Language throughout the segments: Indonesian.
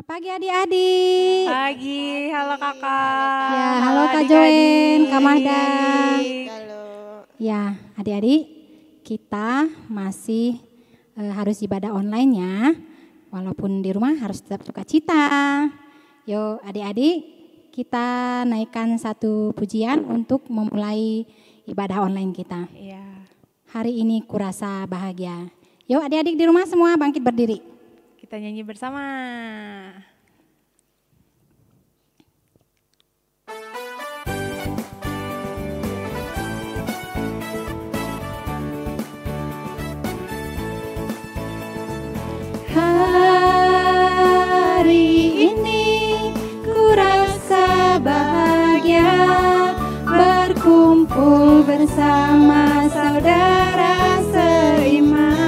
Selamat pagi adik-adik. Pagi, halo kakak. Ya, halo Kak Joen, Kak Mahda. Halo. Ya, adik-adik, kita masih harus ibadah online ya. Walaupun di rumah harus tetap sukacita. Yuk adik-adik, kita naikkan satu pujian untuk memulai ibadah online kita. Iya. Hari ini kurasa bahagia. Yuk adik-adik di rumah semua bangkit berdiri. Kita nyanyi bersama. Hari ini kurasa bahagia berkumpul bersama saudara seiman.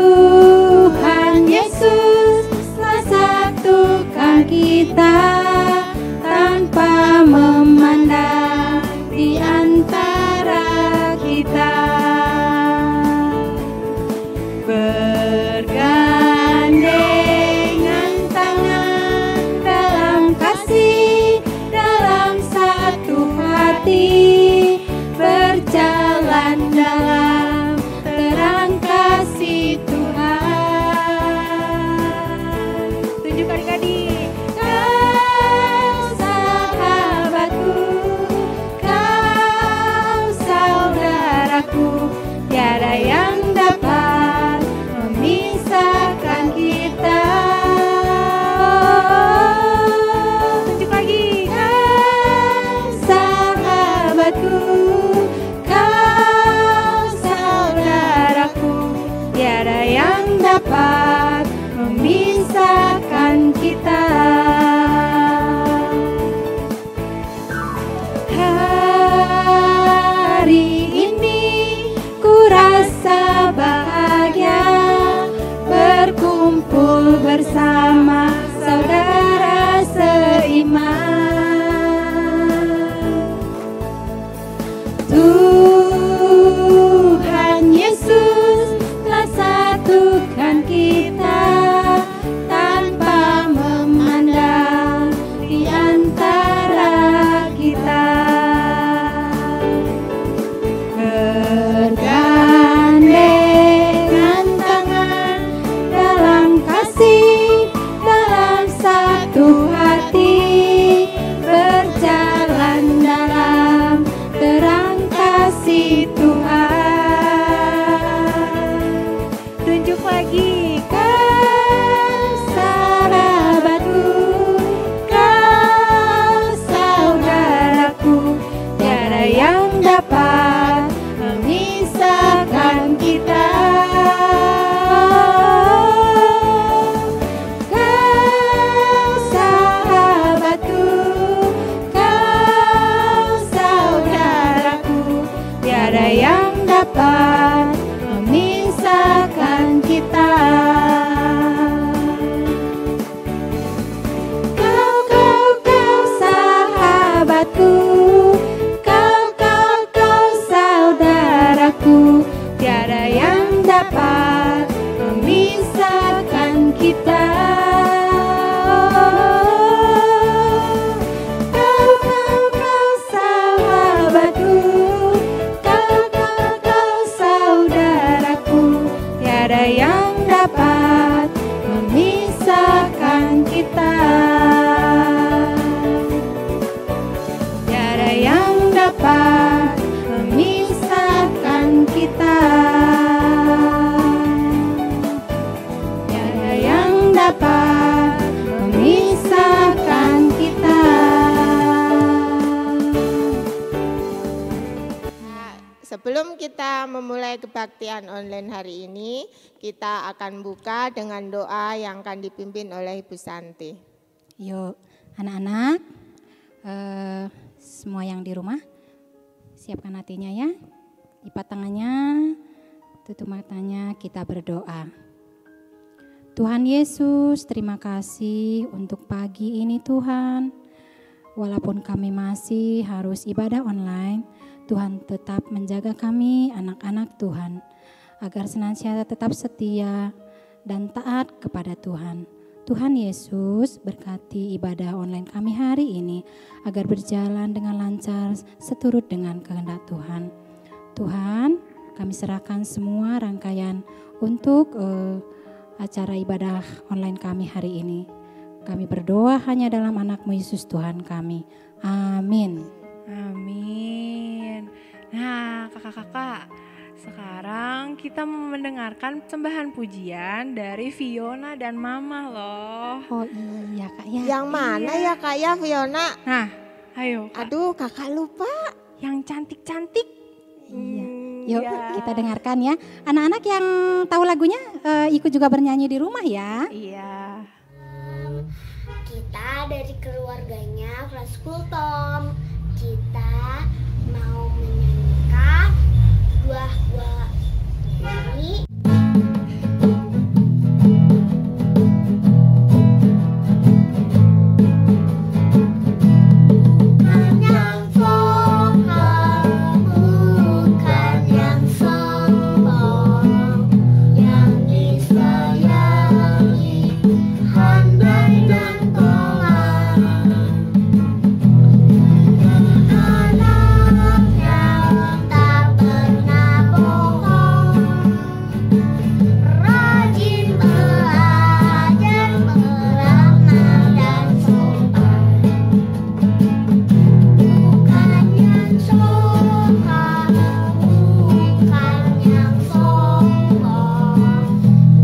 Tuhan Yesus telah satukan kita tanpa memandang di antara kita. Bergandengan tangan dalam kasih, dalam satu hati, berjalan dalam terang kasih Tuhan. Tunjuk adik-adik. Kau sahabatku, kau saudaraku, tiada yang dapat memisahkan kita. Tunjuk lagi. Kau sahabatku, kau saudaraku, tiada yang dapat memisahkan kita. Hari ini kurasa bahagia berkumpul bersama saudara seiman. Tuhan Yesus telah satukan kita tanpa memandang di antara kita. Bergandengan tangan dalam kasih, dalam satu hati, berjalan dalam terang kasih Tuhan. Tunjuk lagi. Kau sahabatku, kau saudaraku, tiada yang dapat memisahkan kita. Kau sahabatku, kau saudaraku, tiada yang dapat memisahkan kita. Kau sahabatku, kau saudaraku, tiada yang dapat memisahkan kita. Kau sahabatku, kau saudaraku, tiada yang dapat memisahkan kita. Tiada yang dapat memisahkan kita. Tiada yang dapat memisahkan kita. Sebelum kita memulai kebaktian online hari ini, kita akan buka dengan doa yang akan dipimpin oleh Ibu Santi. Yuk anak-anak, semua yang di rumah siapkan hatinya ya. Lipat tangannya, tutup matanya, kita berdoa. Tuhan Yesus, terima kasih untuk pagi ini Tuhan. Walaupun kami masih harus ibadah online, Tuhan tetap menjaga kami anak-anak Tuhan. agar senantiasa tetap setia dan taat kepada Tuhan. Tuhan Yesus berkati ibadah online kami hari ini agar berjalan dengan lancar seturut dengan kehendak Tuhan. Tuhan, kami serahkan semua rangkaian untuk acara ibadah online kami hari ini. Kami berdoa hanya dalam anak-Mu Yesus Tuhan kami. Amin. Amin. Nah, kakak-kakak, sekarang kita mau mendengarkan sembahan pujian dari Fiona dan Mama loh. Oh iya Kak ya. Yang mana ya Kak ya, Fiona? Nah, ayo Kak. Aduh, Kakak lupa. Yang cantik-cantik. Iya. Yuk Iya. kita dengarkan ya. Anak-anak yang tahu lagunya ikut juga bernyanyi di rumah ya. Iya. Kita dari keluarganya kelas Kultom. Kita mau menyanyikan dua buah nyanyi. Yang sombong, bukan yang sombong, yang disayangi, handai dan tolan. Anak yang tak pernah bohong, rajin belajar, beramah dan sopan. Bukan yang sombong, bukan yang sombong,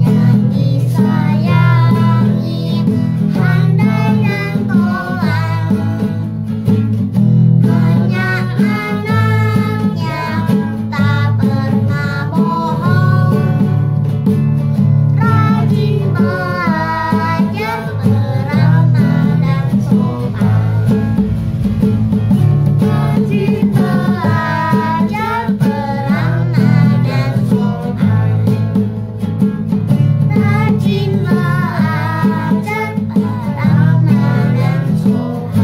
yang disayangi, handai dan tolan. Hanya anak yang tak pernah bohong, rajin belajar, beramah dan sopan. Rajin belajar, beramah dan sopan. Rajin belajar, beramah dan sopan.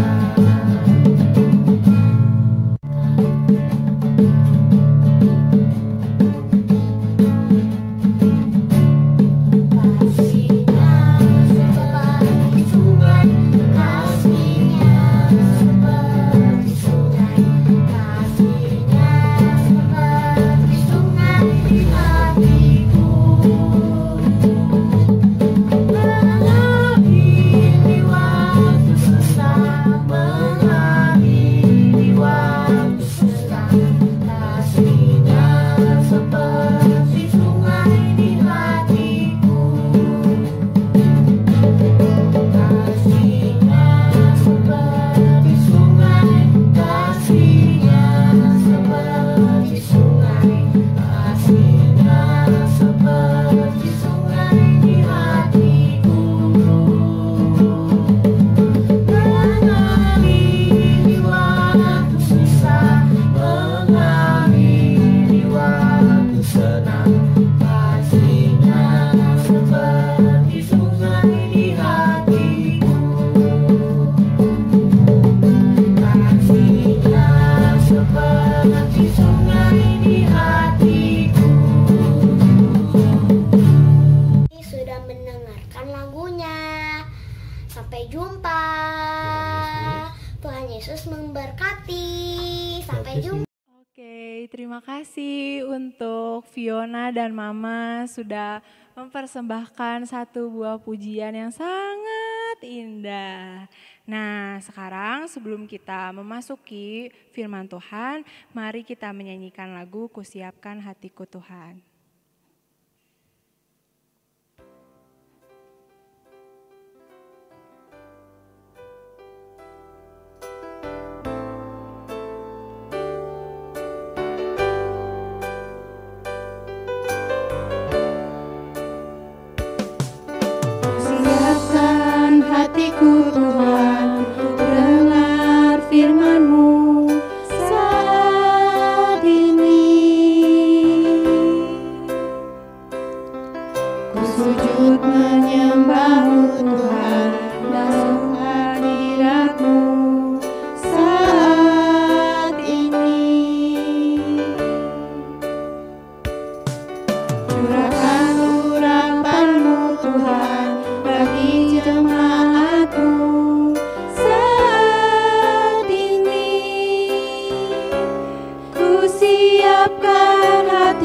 Kasihnya seperti sungai, kasihnya seperti sungai, kasihnya seperti sungai di hatiku. Mengalir di waktu susah, mengalir di waktu susah, kasihnya seperti sungai di hatiku. Kasihnya seperti sungai, kasihnya seperti sungai, kasihnya seperti sungai di hatiku. Mengalir di waktu susah, mengalir di waktu senang, kasihnya seperti sungai di hatiku. Kasihnya seperti sungai di hatiku. Sudah mendengarkan lagunya. Sampai jumpa. Tuhan Yesus memberkati. Sampai jumpa. Oke, terima kasih untuk Fiona dan Mama sudah mempersembahkan satu buah pujian yang sangat indah. Nah, sekarang sebelum kita memasuki firman Tuhan, mari kita menyanyikan lagu Kusiapkan Hatiku Tuhan. Siapkan hatiku Tuhan, dengar firman-Mu saat ini.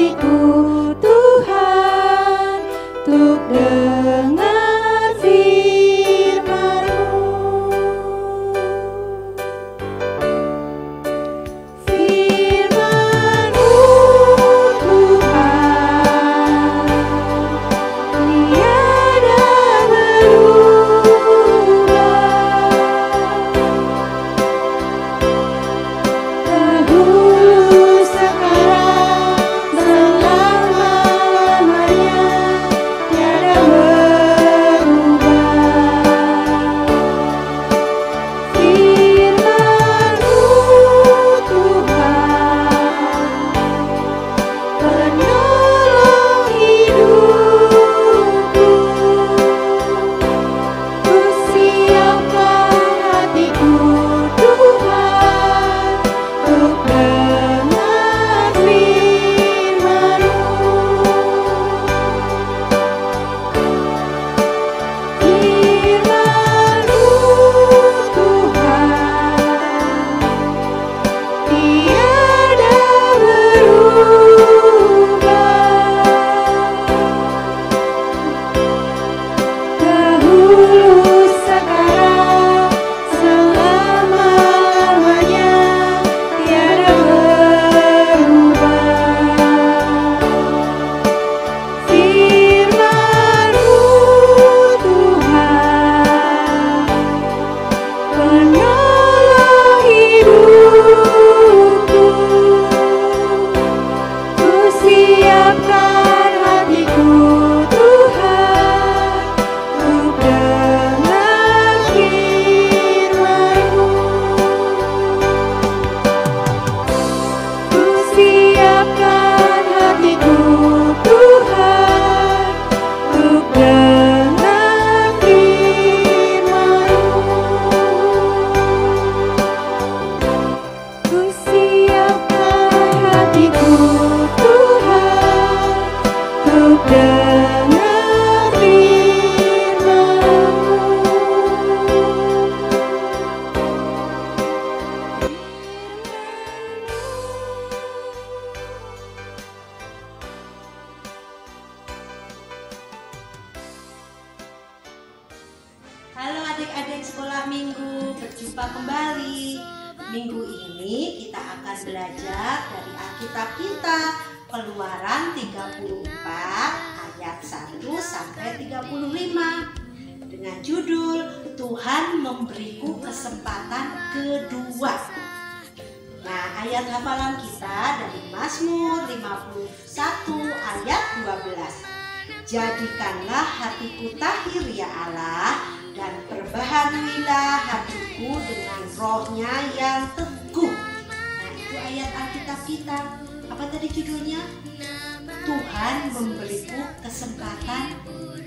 hatiku Tuhan, untuk dengar firman-Mu. Firman-Mu Tuhan, tiada berubah. Dahulu, sekarang, selama-lamanya, tiada berubah. Firman-Mu Tuhan, penolong hidupku. Ku siapkan hatiku Tuhan, untuk dengar firman-Mu. Firman-Mu Tuhan, tiada berubah. Dahulu, sekarang, selama-lamanya, tiada berubah. Firman-Mu Tuhan, penolong hidupku. Ku siapkan hatiku Tuhan, untuk dengar firman-Mu. Ku siapkan hatiku Tuhan, untuk dengar firman-Mu. Ku siapkan hatiku Tuhan, untuk dengar Halo adik-adik sekolah minggu, berjumpa kembali. Minggu ini kita akan belajar dari Alkitab kita, Keluaran 34 ayat 1 sampai 35 dengan judul Tuhan memberiku kesempatan kedua. Nah, ayat hafalan kita dari Mazmur 51 ayat 12. Jadikanlah hatiku tahir ya Allah, dan perbaharuilah hatiku dengan rohnya yang teguh. Nah, itu ayat Alkitab kita. Apa tadi judulnya? Tuhan memberiku kesempatan kedua.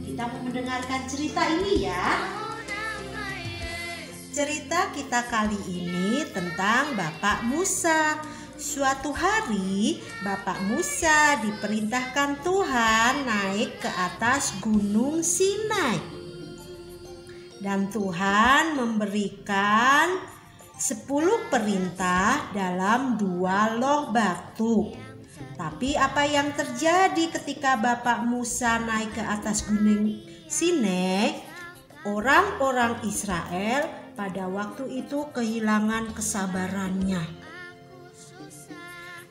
Kita mau mendengarkan cerita ini ya. Cerita kita kali ini tentang Bapak Musa. Suatu hari Bapak Musa diperintahkan Tuhan naik ke atas gunung Sinai. Dan Tuhan memberikan 10 perintah dalam 2 loh batu. Tapi apa yang terjadi ketika Bapak Musa naik ke atas gunung Sinai? Orang-orang Israel pada waktu itu kehilangan kesabarannya.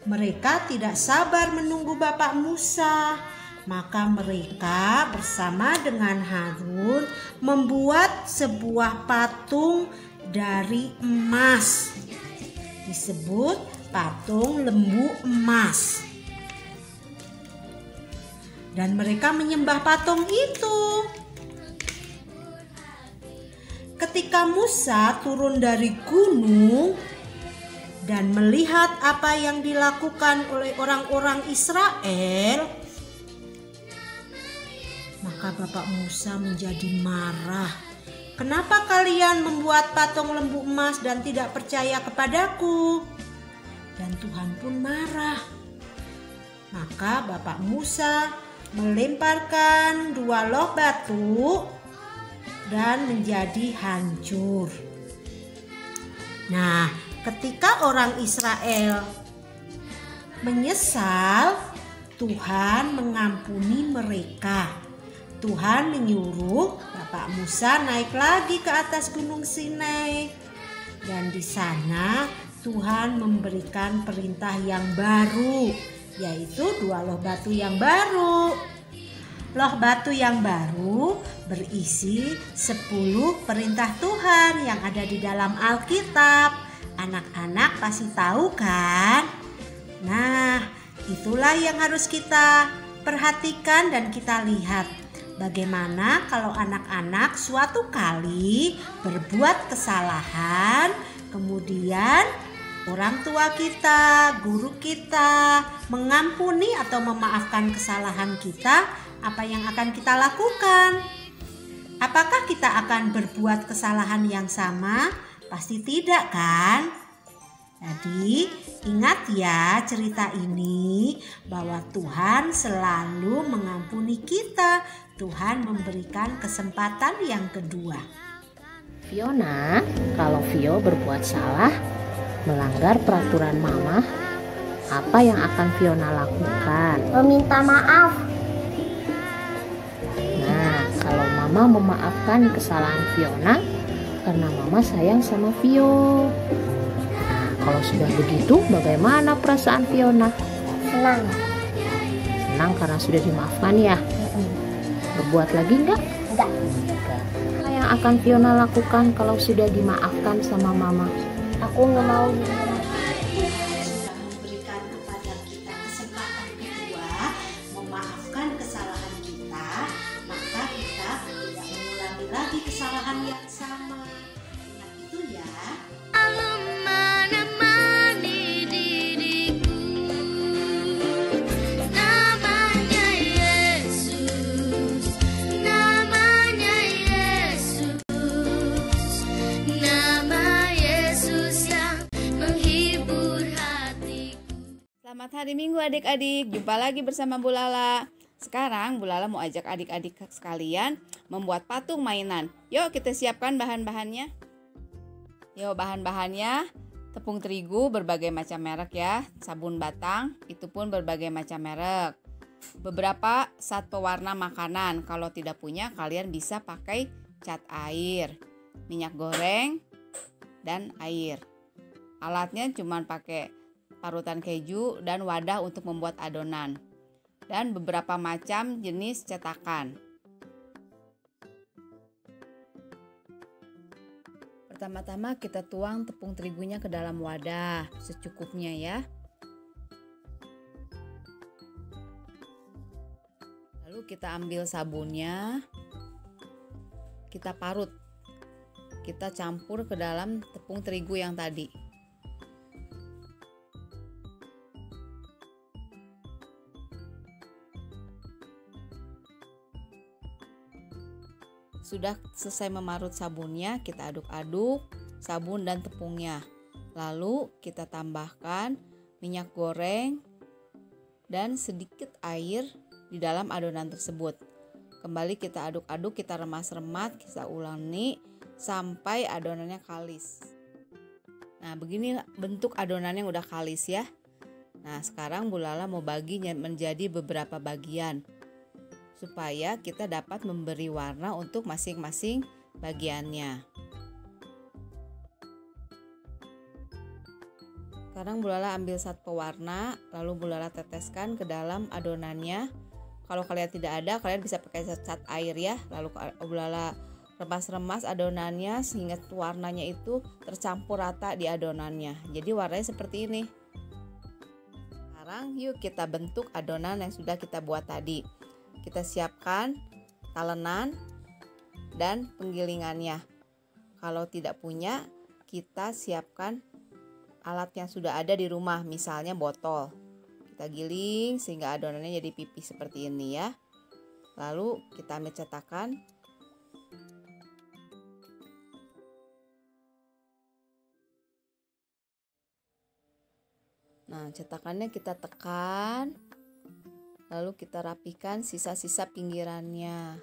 Mereka tidak sabar menunggu Bapak Musa. Maka mereka bersama dengan Harun membuat sebuah patung dari emas. Disebut patung lembu emas. Dan mereka menyembah patung itu. Ketika Musa turun dari gunung dan melihat apa yang dilakukan oleh orang-orang Israel, maka Bapak Musa menjadi marah. Kenapa kalian membuat patung lembu emas dan tidak percaya kepadaku? Dan Tuhan pun marah. Maka Bapak Musa melemparkan 2 loh batu dan menjadi hancur. Nah, ketika orang Israel menyesal, Tuhan mengampuni mereka. Tuhan menyuruh Bapak Musa naik lagi ke atas Gunung Sinai. Dan di sana Tuhan memberikan perintah yang baru, yaitu 2 loh batu yang baru. Loh batu yang baru berisi 10 perintah Tuhan yang ada di dalam Alkitab. Anak-anak pasti tahu kan? Nah, itulah yang harus kita perhatikan dan kita lihat. Bagaimana kalau anak-anak suatu kali berbuat kesalahan, kemudian orang tua kita, guru kita mengampuni atau memaafkan kesalahan kita, apa yang akan kita lakukan? Apakah kita akan berbuat kesalahan yang sama? Pasti tidak kan? Jadi ingat ya cerita ini bahwa Tuhan selalu mengampuni kita. Tuhan memberikan kesempatan yang kedua. Fiona, kalau Vio berbuat salah, melanggar peraturan Mama, apa yang akan Fiona lakukan? Meminta maaf. Nah, kalau Mama memaafkan kesalahan Fiona, karena Mama sayang sama Vio. Nah, kalau sudah begitu, bagaimana perasaan Fiona? Senang. Senang karena sudah dimaafkan ya? Berbuat lagi enggak? Enggak. Apa yang akan Fiona lakukan kalau sudah dimaafkan sama Mama? Aku nggak mau. Sudah memberikan kepada kita kesempatan kedua memaafkan kesalahan kita, maka kita tidak mengulangi lagi kesalahan yang sama. Ingat itu ya. Menemani diriku, namanya Yesus, namanya Yesus, nama Yesus yang menghibur hatiku. Selamat hari Minggu adik-adik, jumpa lagi bersama Bu Lala. Sekarang Bu Lala mau ajak adik-adik sekalian membuat patung mainan. Yuk kita siapkan bahan-bahannya. Yuk bahan-bahannya, tepung terigu berbagai macam merek ya, sabun batang itu pun berbagai macam merek. Beberapa zat pewarna makanan, kalau tidak punya kalian bisa pakai cat air, minyak goreng, dan air. Alatnya cuma pakai parutan keju dan wadah untuk membuat adonan. Dan beberapa macam jenis cetakan. Pertama-tama kita tuang tepung terigunya ke dalam wadah secukupnya ya. Lalu kita ambil sabunnya, kita parut. Kita campur ke dalam tepung terigu yang tadi. Sudah selesai memarut sabunnya, kita aduk-aduk sabun dan tepungnya. Lalu kita tambahkan minyak goreng dan sedikit air di dalam adonan tersebut. Kembali kita aduk-aduk, kita remas-remat, kita ulangi sampai adonannya kalis. Nah, begini bentuk adonan yang udah kalis ya. Nah, sekarang Bu Lala mau bagi menjadi beberapa bagian, supaya kita dapat memberi warna untuk masing-masing bagiannya. Sekarang Bu Lala ambil zat pewarna, lalu Bu Lala teteskan ke dalam adonannya. Kalau kalian tidak ada, kalian bisa pakai cat air ya. Lalu Bu Lala remas-remas adonannya sehingga warnanya itu tercampur rata di adonannya. Jadi warnanya seperti ini. Sekarang yuk kita bentuk adonan yang sudah kita buat tadi. Kita siapkan talenan dan penggilingannya. Kalau tidak punya, kita siapkan alat yang sudah ada di rumah, misalnya botol. Kita giling sehingga adonannya jadi pipih seperti ini ya. Lalu kita ambil cetakan. Nah, cetakannya kita tekan. Lalu kita rapikan sisa-sisa pinggirannya.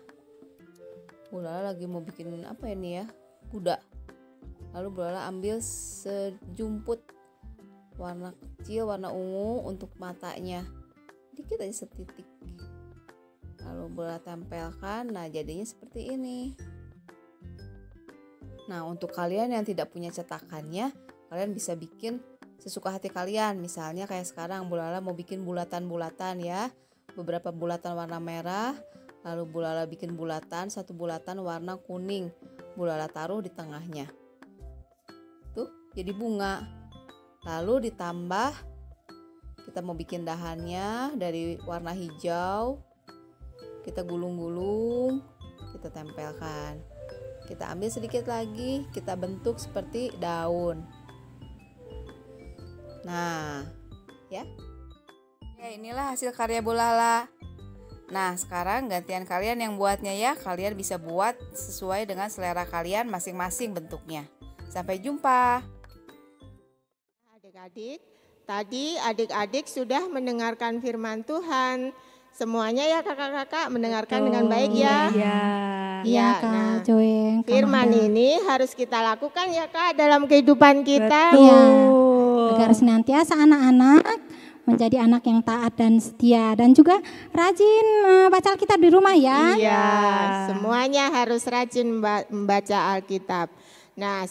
Bu Lala lagi mau bikin apa ini ya? Kuda. Lalu Bu Lala ambil sejumput warna kecil, warna ungu untuk matanya. Dikit aja setitik. Lalu Bula tempelkan, nah jadinya seperti ini. Nah, untuk kalian yang tidak punya cetakannya, kalian bisa bikin sesuka hati kalian. Misalnya kayak sekarang Bulala mau bikin bulatan-bulatan ya. Beberapa bulatan warna merah, lalu Bulala bikin bulatan, satu bulatan warna kuning. Bulala taruh di tengahnya. Tuh, jadi bunga. Lalu ditambah, kita mau bikin dahannya dari warna hijau. Kita gulung-gulung, kita tempelkan. Kita ambil sedikit lagi, kita bentuk seperti daun. Nah, ya. Ya, inilah hasil karya Bulala. Nah, sekarang gantian kalian yang buatnya ya. Kalian bisa buat sesuai dengan selera kalian masing-masing bentuknya. Sampai jumpa. Adik-adik, tadi adik-adik sudah mendengarkan firman Tuhan. Semuanya ya kakak-kakak mendengarkan dengan baik ya. Iya Kak Joeng. Firman ini harus kita lakukan ya Kak dalam kehidupan kita. Iya. Agar senantiasa anak-anak menjadi anak yang taat dan setia dan juga rajin baca Alkitab di rumah ya. Iya, semuanya harus rajin membaca Alkitab. Nah,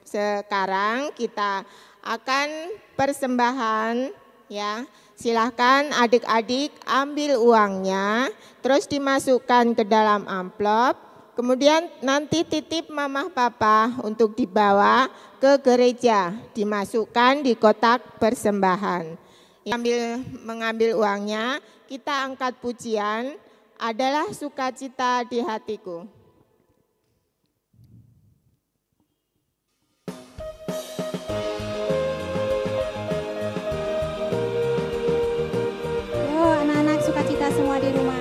sekarang kita akan persembahan ya. Silahkan adik-adik ambil uangnya, terus dimasukkan ke dalam amplop, kemudian nanti titip mama papa untuk dibawa ke gereja, dimasukkan di kotak persembahan. Mengambil uangnya, kita angkat pujian, adalah sukacita di hatiku. Sukacita semua di rumah.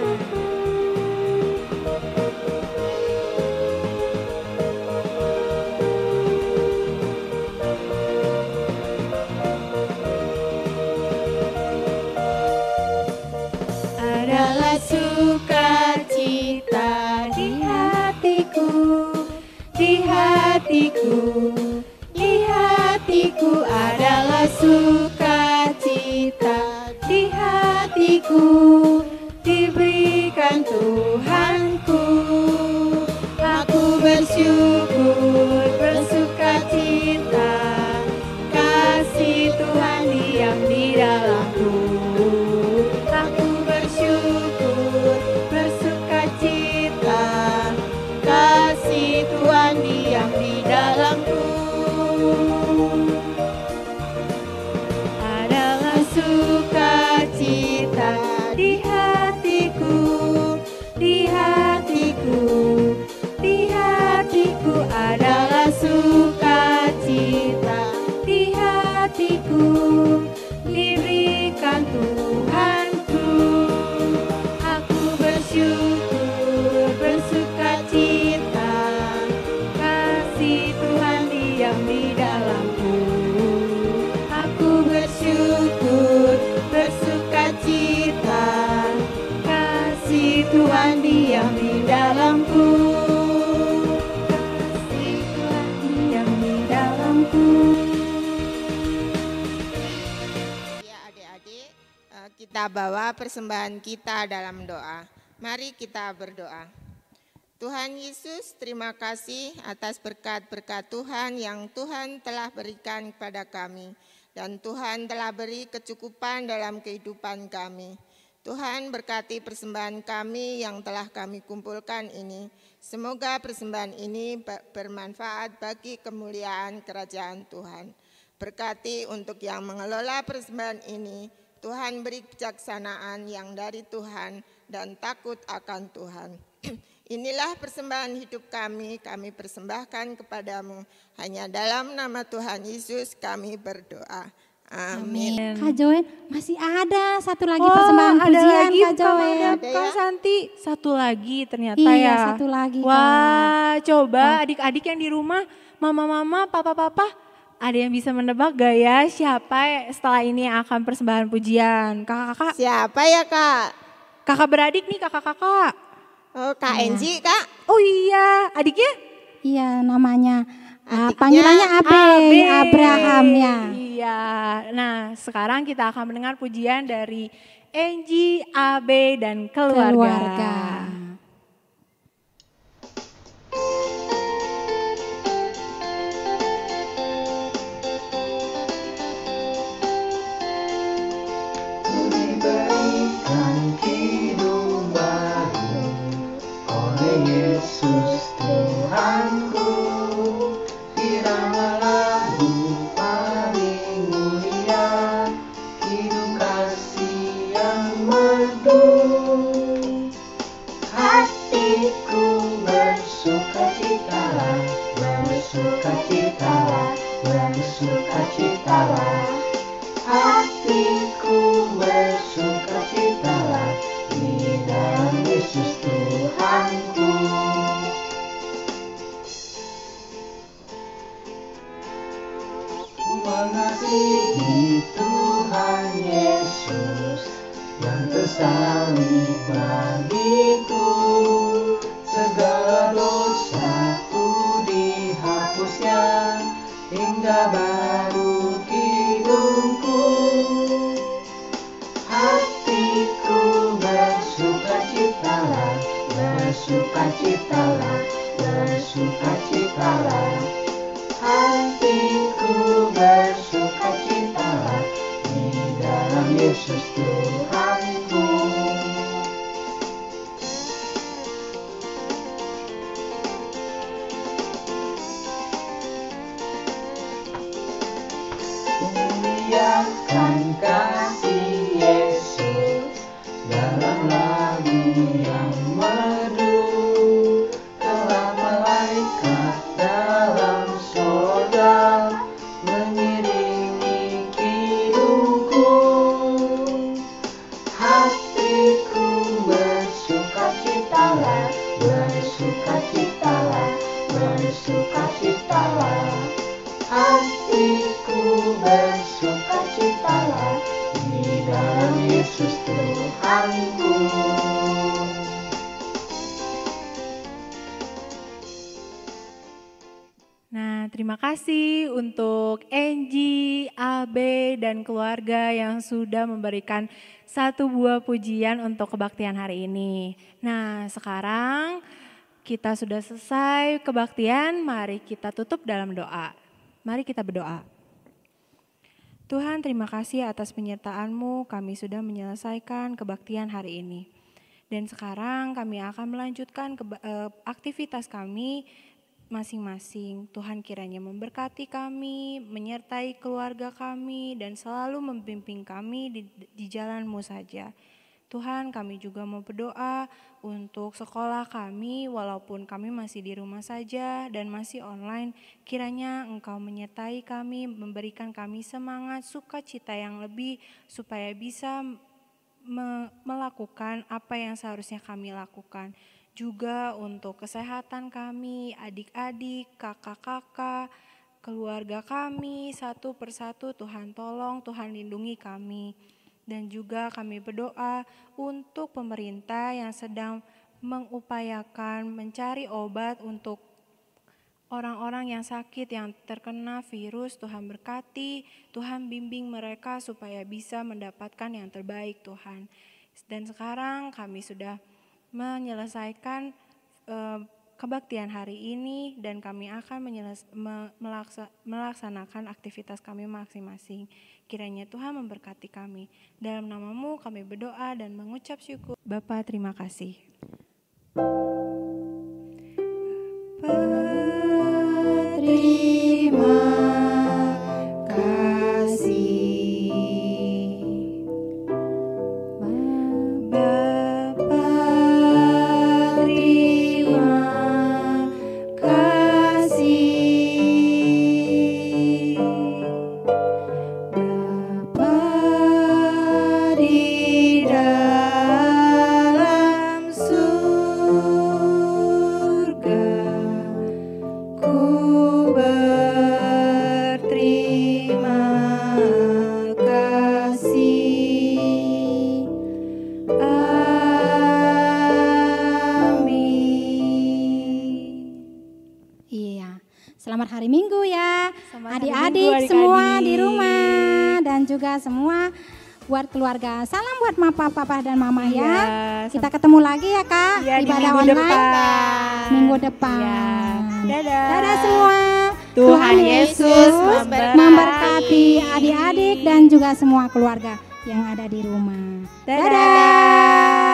Adalah sukacita di hatiku, di hatiku, di hatiku adalah sukacita di hatiku. Diberikan Tuhanku, aku bersyukur, bersukacita, kasih Tuhan diam di dalamku. Aku bersyukur, bersukacita, kasih Tuhan diam di dalamku. Adalah sukacita di hatiku, di hatiku, di hatiku adalah sukacita di hatiku, diberikan Tuhanku. Aku bersyukur, bersukacita, kasih Tuhan diam di dalamku. Aku bersyukur, bersukacita, kasih Tuhan diam di dalamku. Kasih Tuhan diam di dalamku. Ya adik-adik, kita bawa persembahan kita dalam doa. Mari kita berdoa. Tuhan Yesus, terima kasih atas berkat-berkat Tuhan yang Tuhan telah berikan kepada kami. Dan Tuhan telah beri kecukupan dalam kehidupan kami. Tuhan berkati persembahan kami yang telah kami kumpulkan ini. Semoga persembahan ini bermanfaat bagi kemuliaan kerajaan Tuhan. Berkati untuk yang mengelola persembahan ini. Tuhan beri kebijaksanaan yang dari Tuhan dan takut akan Tuhan. Inilah persembahan hidup kami persembahkan kepadamu. Hanya dalam nama Tuhan Yesus kami berdoa. Amin. Kak Joen, masih ada satu lagi persembahan pujian Kak Joen. Kak Santi, satu lagi ternyata Iya, ya. satu lagi, Kak. Wah, coba adik-adik yang di rumah, mama-mama, papa-papa, ada yang bisa menebak gak ya siapa setelah ini yang akan persembahan pujian? Kakak-kakak? Siapa ya Kak? Kakak beradik nih, kakak-kakak. Oh, Kak Enji Kak? Oh iya, adiknya? Iya, namanya Panggilannya Abraham ya. Iya. Nah, sekarang kita akan mendengar pujian dari Angie, Abe, dan keluarga. Diberikan hidup baru oleh Yesus Tuhanku, irama lagu paling mulia, hidup kasih yang merdu. Hatiku bersukacitalah, bersukacitalah, bersukacitalah. Hatiku bersukacitalah di dalam Yesus Tuhanku. Mengasihi Tuhan Yesus yang tersalib bagiku, segala dosaku dihapusnya hingga baru hidupku. Hatiku bersukacitalah, bersukacitalah, bersukacitalah. Hatiku bersukacitalah di dalam Yesus Tuhanku. Muliakan kasih Yesus dalam lagu yang merdu, kelak malaikat dalam sorga mengiringi hidupku. Hatiku bersukacitalah, bersukacitalah, bersukacitalah. Hatiku bersukacitalah di dalam Yesus Tuhanku. Nah, terima kasih untuk Angie, Abe, dan keluarga yang sudah memberikan satu buah pujian untuk kebaktian hari ini. Nah, sekarang kita sudah selesai kebaktian, mari kita tutup dalam doa. Mari kita berdoa. Tuhan, terima kasih atas penyertaan-Mu, kami sudah menyelesaikan kebaktian hari ini. Dan sekarang kami akan melanjutkan aktivitas kami masing-masing. Tuhan kiranya memberkati kami, menyertai keluarga kami, dan selalu membimbing kami di jalan-Mu saja. Tuhan, kami juga mau berdoa untuk sekolah kami, walaupun kami masih di rumah saja dan masih online. Kiranya Engkau menyertai kami, memberikan kami semangat, sukacita yang lebih, supaya bisa melakukan apa yang seharusnya kami lakukan. Juga untuk kesehatan kami, adik-adik, kakak-kakak, keluarga kami, satu persatu Tuhan tolong, Tuhan lindungi kami. Dan juga kami berdoa untuk pemerintah yang sedang mengupayakan mencari obat untuk orang-orang yang sakit, yang terkena virus. Tuhan berkati, Tuhan bimbing mereka supaya bisa mendapatkan yang terbaik Tuhan. Dan sekarang kami sudah menyelesaikan kebaktian hari ini dan kami akan melaksanakan aktivitas kami masing-masing. Kiranya Tuhan memberkati kami. Dalam nama-Mu kami berdoa dan mengucap syukur. Bapa, terima kasih. Terima kasih. Ku berterima juga semua buat keluarga. Salam buat papa dan mama ya. Iya, Kita ketemu lagi ya Kak, Iya, di ibadah minggu online depan. minggu depan. Iya. Dadah. Dadah semua. Tuhan Yesus memberkati adik-adik dan juga semua keluarga yang ada di rumah. Dadah.